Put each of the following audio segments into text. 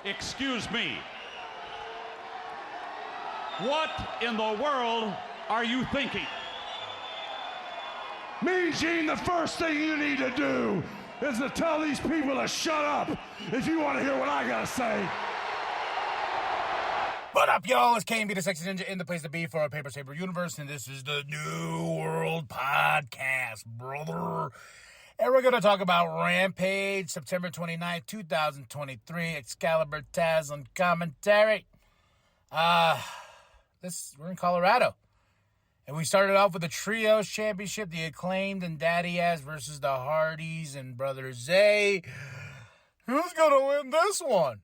Excuse me. What in the world are you thinking? Mean Gene, the first thing you need to do is to tell these people to shut up if you want to hear what I gotta say. What up, y'all? It's KMB, the Sexy Ninja, in the place to be for our Paper Saber universe, and this is the New World Podcast, brother. And we're going to talk about Rampage, September 29th, 2023, Excalibur Taz on commentary. We're in Colorado. And we started off with the Trios Championship, the Acclaimed and Daddy Ass versus the Hardys and Brother Zay. Who's going to win this one?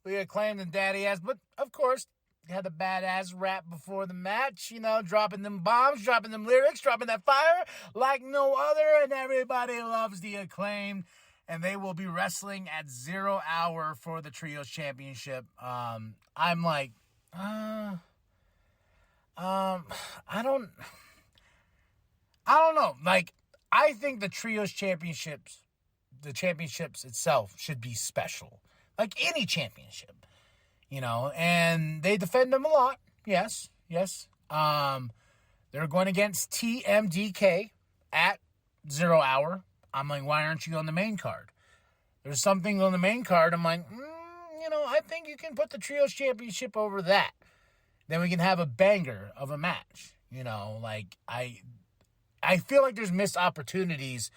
The Acclaimed and Daddy Ass, but of course, they had the badass rap before the match, you know, dropping them bombs, dropping them lyrics, dropping that fire like no other, and everybody loves the Acclaimed, and they will be wrestling at 0 hour for the Trios Championship. I'm like, I don't know. Like, I think the Trios Championships, the championships itself should be special. Like any championship, you know, and they defend them a lot. Yes. They're going against TMDK at 0 hour. I'm like, why aren't you on the main card? There's something on the main card. I'm like, you know, I think you can put the Trios Championship over that. Then we can have a banger of a match. You know, like, I feel like there's missed opportunities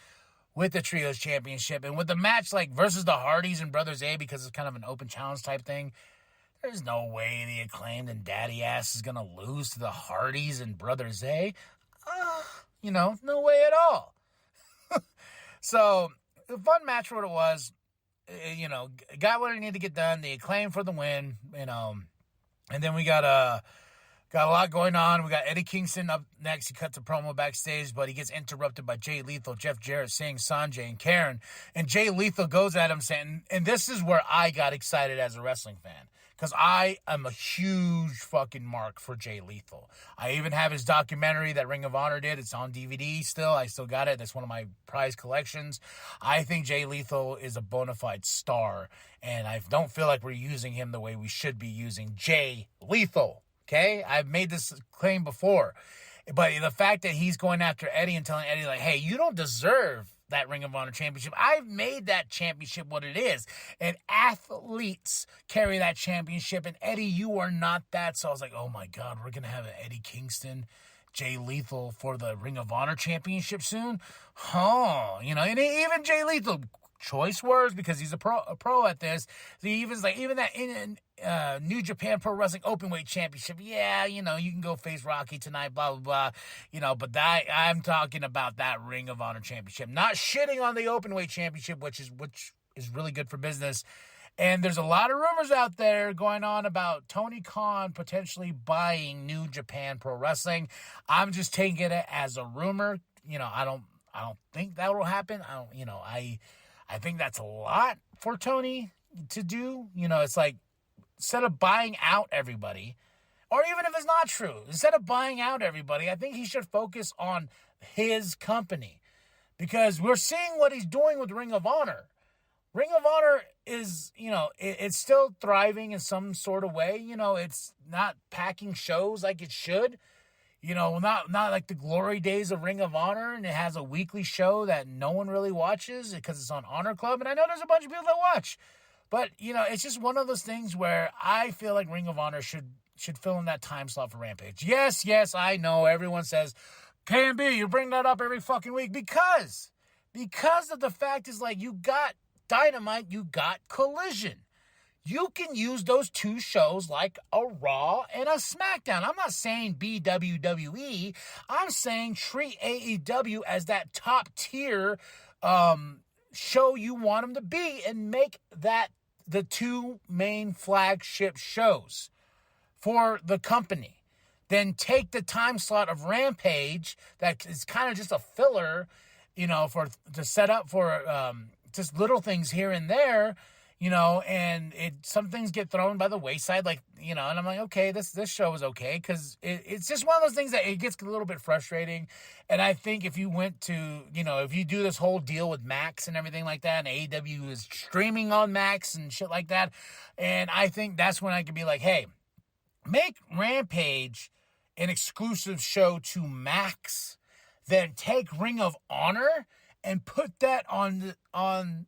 with the Trios Championship. And with the match, like, versus the Hardys and Brothers A, because it's kind of an open challenge type thing, there's no way the Acclaimed and Daddy Ass is going to lose to the Hardys and Brothers A. You know, no way at all. So, a fun match for what it was. You know, got what it needed to get done. The Acclaim for the win, you know. And then we got a lot going on. We got Eddie Kingston up next. He cuts a promo backstage, but he gets interrupted by Jay Lethal, Jeff Jarrett, Singh, Sanjay, and Karen. And Jay Lethal goes at him saying, and this is where I got excited as a wrestling fan, because I am a huge fucking mark for Jay Lethal. I even have his documentary that Ring of Honor did. It's on DVD still. I still got it. That's one of my prized collections. I think Jay Lethal is a bona fide star, and I don't feel like we're using him the way we should be using Jay Lethal. Okay, I've made this claim before, but the fact that he's going after Eddie and telling Eddie, like, hey, you don't deserve that Ring of Honor championship. I've made that championship what it is, and athletes carry that championship, and Eddie, you are not that. So I was like, oh my God, we're going to have an Eddie Kingston, Jay Lethal for the Ring of Honor championship soon? You know, and even Jay Lethal, choice words, because he's a pro at this. So even that in New Japan Pro Wrestling Openweight Championship, yeah, you know, you can go face Rocky tonight, blah, blah, blah, you know, but I'm talking about that Ring of Honor Championship, not shitting on the Openweight Championship, which is really good for business. And there's a lot of rumors out there going on about Tony Khan potentially buying New Japan Pro Wrestling. I'm just taking it as a rumor. You know, I don't think that will happen. I think that's a lot for Tony to do. You know, it's like, instead of buying out everybody, or even if it's not true, instead of buying out everybody, I think he should focus on his company, because we're seeing what he's doing with Ring of Honor. Ring of Honor is, you know, it's still thriving in some sort of way. You know, it's not packing shows like it should. You know, not like the glory days of Ring of Honor, and it has a weekly show that no one really watches because it's on Honor Club, and I know there's a bunch of people that watch. But, you know, it's just one of those things where I feel like Ring of Honor should fill in that time slot for Rampage. Yes, I know everyone says, KMB, you bring that up every fucking week, because of the fact is, like, you got Dynamite, you got Collision. You can use those two shows like a Raw and a SmackDown. I'm not saying be WWE. I'm saying treat AEW as that top tier show you want them to be, and make that the two main flagship shows for the company. Then take the time slot of Rampage that is kind of just a filler, you know, to set up for just little things here and there. and some things get thrown by the wayside, like, and I'm like, okay, this show is okay, because it's just one of those things that it gets a little bit frustrating. And I think if you went to, if you do this whole deal with Max and everything like that, and AEW is streaming on Max and shit like that, and I think that's when I could be like, hey, make Rampage an exclusive show to Max, then take Ring of Honor and put that on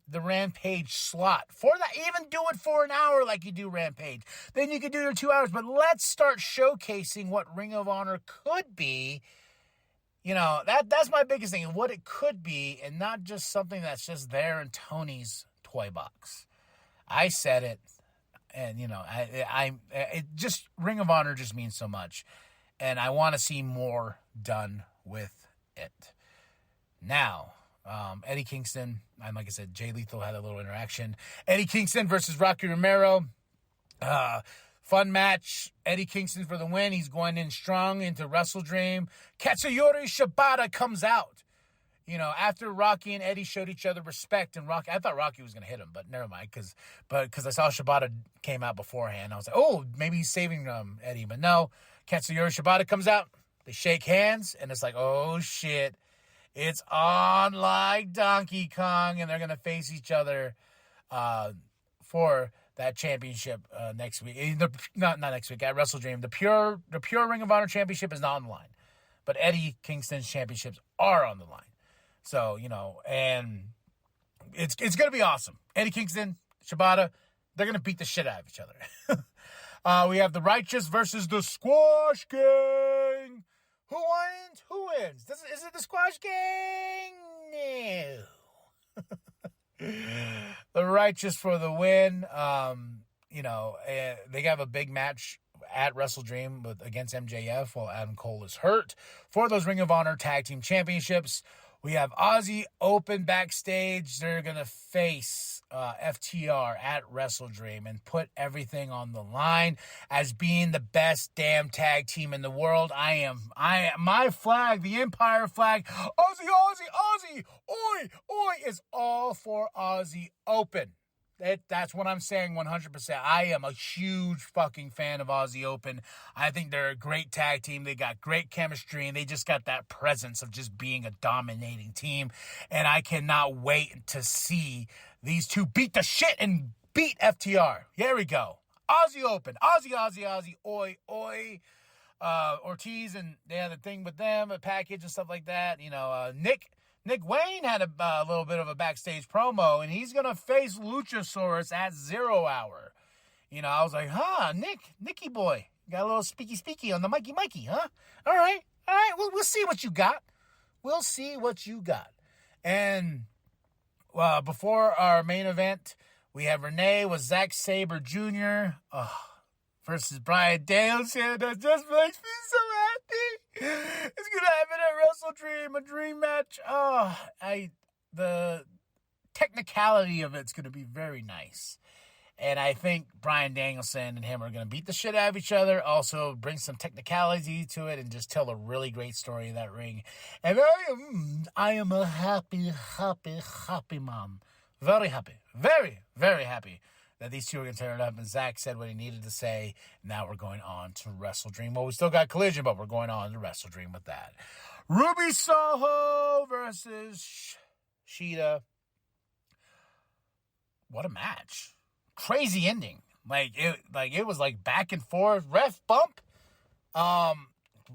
the Rampage slot for that. Even do it for an hour like you do Rampage. Then you could do your 2 hours. But let's start showcasing what Ring of Honor could be. That's my biggest thing, what it could be, and not just something that's just there in Tony's toy box. I said it, and it just, Ring of Honor just means so much, and I want to see more done with it. Now, Eddie Kingston, and like I said, Jay Lethal had a little interaction. Eddie Kingston versus Rocky Romero. Fun match. Eddie Kingston for the win. He's going in strong into WrestleDream. Katsuyori Shibata comes out. After Rocky and Eddie showed each other respect, and I thought Rocky was going to hit him, but never mind, because I saw Shibata came out beforehand. I was like, oh, maybe he's saving Eddie, but no. Katsuyori Shibata comes out. They shake hands, and it's like, oh, shit. It's on like Donkey Kong, and they're going to face each other for that championship next week. Not next week, at WrestleDream. The pure Ring of Honor championship is not on the line, but Eddie Kingston's championships are on the line. So, and it's going to be awesome. Eddie Kingston, Shibata, they're going to beat the shit out of each other. We have the Righteous versus the Squash Gang. Who wins? Who wins? Is it the Squash Gang? No. The Righteous for the win. They have a big match at WrestleDream against MJF while Adam Cole is hurt for those Ring of Honor Tag Team Championships. We have Aussie Open backstage. They're going to face FTR at WrestleDream and put everything on the line as being the best damn tag team in the world. My flag, the Empire flag, Aussie, oi, is all for Aussie Open. That's what I'm saying 100%. I am a huge fucking fan of Aussie Open. I think they're a great tag team. They got great chemistry, and they just got that presence of just being a dominating team. And I cannot wait to see these two beat the shit and beat FTR. Here we go. Aussie Open. Aussie, oi. Ortiz, and they had a thing with them, a package and stuff like that. Nick Wayne had a little bit of a backstage promo, and he's going to face Luchasaurus at 0 Hour. I was like, Nicky boy, got a little speaky on the Mikey, huh? All right, we'll see what you got. And before our main event, we have Renee with Zack Saber Jr. Versus Bryan Danielson. That just makes me so happy. It's going to happen at WrestleDream, a dream match. The technicality of it's going to be very nice. And I think Bryan Danielson and him are going to beat the shit out of each other. Also bring some technicality to it and just tell a really great story of that ring. And I am a happy mom. Very happy. Very, very happy that these two are going to tear it up. And Zach said what he needed to say. Now we're going on to WrestleDream. Well, we still got Collision, but we're going on to WrestleDream with that. Ruby Soho versus Sheeta. What a match. Crazy ending. It was like back and forth. Ref bump.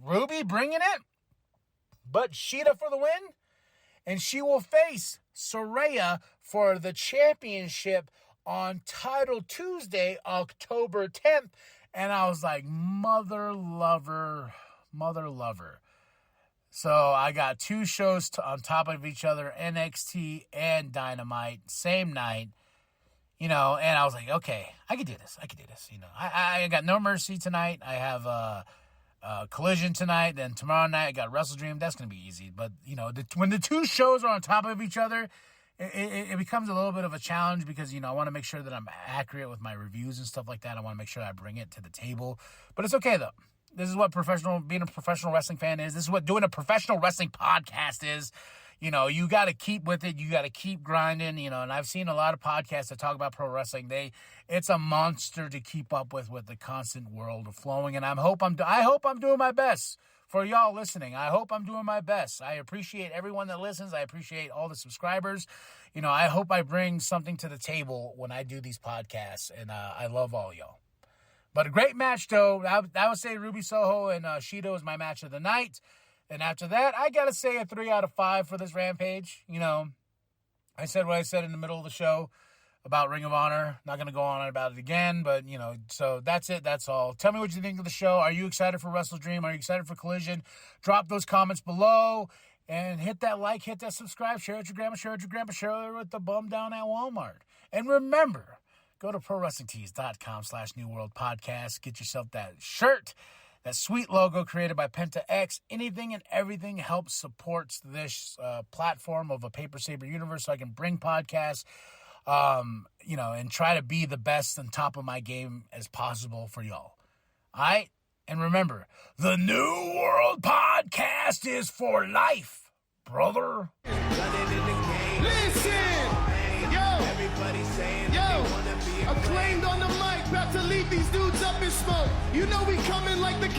Ruby bringing it. But Sheeta for the win. And she will face Saraya for the championship on Title Tuesday, October 10th. And I was like, mother lover. So I got two shows on top of each other, NXT and Dynamite, same night. And I was like, okay, I can do this. I got No Mercy tonight. I have Collision tonight. Then tomorrow night I got WrestleDream. That's going to be easy. But, when the two shows are on top of each other, it becomes a little bit of a challenge because, I want to make sure that I'm accurate with my reviews and stuff like that. I want to make sure I bring it to the table. But it's okay, though. This is what being a professional wrestling fan is. This is what doing a professional wrestling podcast is. you know, you got to keep with it. You got to keep grinding, you know, and I've seen a lot of podcasts that talk about pro wrestling. It's a monster to keep up with the constant world of flowing. And I hope I'm doing my best for y'all listening. I hope I'm doing my best. I appreciate everyone that listens. I appreciate all the subscribers. You know, I hope I bring something to the table when I do these podcasts, and I love all y'all. But a great match, though. I would say Ruby Soho and Shido is my match of the night. And after that, I got to say a 3 out of 5 for this Rampage. You know, I said what I said in the middle of the show about Ring of Honor. Not going to go on about it again, but, you know, so that's it. That's all. Tell me what you think of the show. Are you excited for Wrestle Dream? Are you excited for Collision? Drop those comments below and hit that like, hit that subscribe, share it with your grandma, share it with your grandpa, share it with the bum down at Walmart. And remember, go to ProWrestlingTees.com/New World Podcast. Get yourself that shirt. That sweet logo created by Penta X. Anything and everything helps supports this platform of a Paper Saber universe so I can bring podcasts, you know, and try to be the best on top of my game as possible for y'all. All right? And remember, the New World Podcast is for life, brother. Listen! Yo! Acclaimed on the mic, about to leave these dudes up in smoke. You know we coming like the